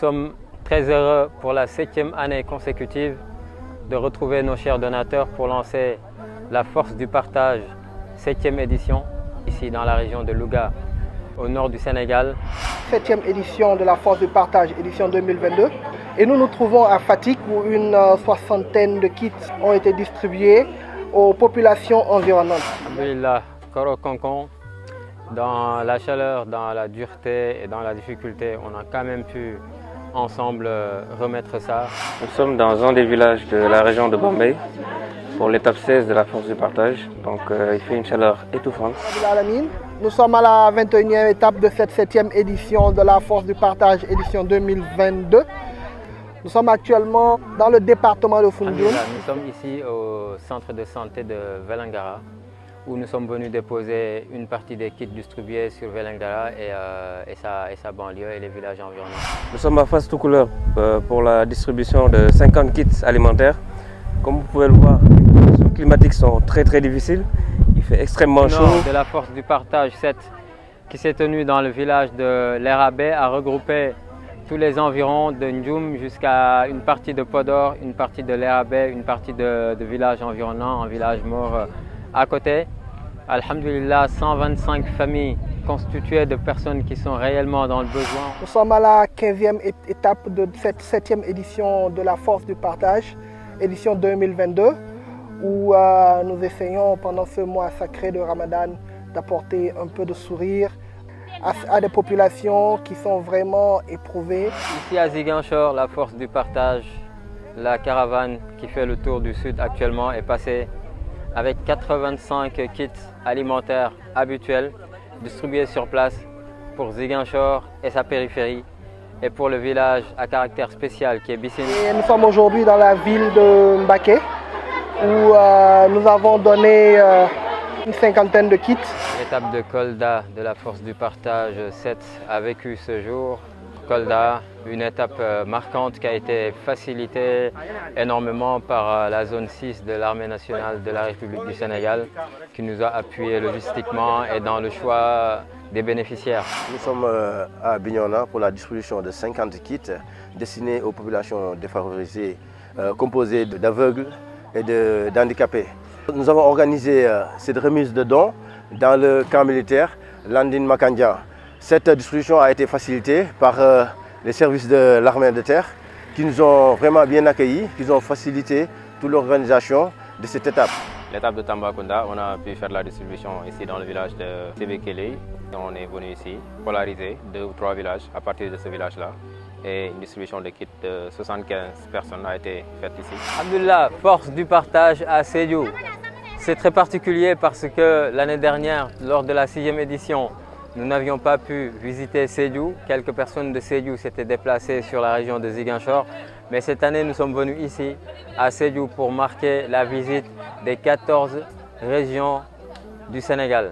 sommes très heureux pour la 7e année consécutive de retrouver nos chers donateurs pour lancer la Force du Partage 7e édition ici dans la région de Louga, au nord du Sénégal. 7e édition de la Force du Partage, édition 2022. Et nous nous trouvons à Fatick où une soixantaine de kits ont été distribués aux populations environnantes. Alhamdulillah, Koro Konkon, dans la chaleur, dans la dureté et dans la difficulté, on a quand même pu ensemble remettre ça. Nous sommes dans un des villages de la région de Bombay pour l'étape 16 de la Force du Partage. Donc il fait une chaleur étouffante. Nous sommes à la 21e étape de cette 7e édition de la Force du Partage, édition 2022. Nous sommes actuellement dans le département de Foundiougne. Nous sommes ici au centre de santé de Vélingara, où nous sommes venus déposer une partie des kits distribués sur Vélingara et sa banlieue et les villages environnants. Nous sommes à Fass Toucouleur pour la distribution de 50 kits alimentaires. Comme vous pouvez le voir, les conditions climatiques sont très difficiles. Il fait extrêmement chaud. De la Force du Partage 7 qui s'est tenue dans le village de l'Erabé a regroupé tous les environs de Ndioum jusqu'à une partie de Podor, une partie de l'Erabé, une partie de villages environnants, un village mort à côté. Alhamdulillah, 125 familles constituées de personnes qui sont réellement dans le besoin. Nous sommes à la 15e étape de cette 7e édition de la Force du Partage, édition 2022, où nous essayons pendant ce mois sacré de Ramadan d'apporter un peu de sourire à des populations qui sont vraiment éprouvées. Ici à Ziguinchor, la Force du Partage, la caravane qui fait le tour du sud actuellement est passée avec 85 kits alimentaires habituels distribués sur place pour Ziguinchor et sa périphérie et pour le village à caractère spécial qui est Bissine. Nous sommes aujourd'hui dans la ville de Mbaké où nous avons donné une cinquantaine de kits. L'étape de Kolda de la Force du Partage 7 a vécu ce jour. Kolda, une étape marquante qui a été facilitée énormément par la zone 6 de l'armée nationale de la République du Sénégal qui nous a appuyés logistiquement et dans le choix des bénéficiaires. Nous sommes à Bignona pour la distribution de 50 kits destinés aux populations défavorisées composées d'aveugles et d'handicapés. Nous avons organisé cette remise de dons dans le camp militaire Landing Makandia. Cette distribution a été facilitée par les services de l'armée de terre qui nous ont vraiment bien accueillis, qui ont facilité toute l'organisation de cette étape. L'étape de Tambacounda, on a pu faire la distribution ici dans le village de Tébékélé. On est venu ici polariser 2 ou 3 villages à partir de ce village-là. Et une distribution de kits de 75 personnes a été faite ici. Alhamdulillah, Force du Partage à Sédhiou. C'est très particulier parce que l'année dernière, lors de la 6e édition, nous n'avions pas pu visiter Sédhiou. Quelques personnes de Sédhiou s'étaient déplacées sur la région de Ziguinchor. Mais cette année, nous sommes venus ici à Sédhiou pour marquer la visite des 14 régions du Sénégal.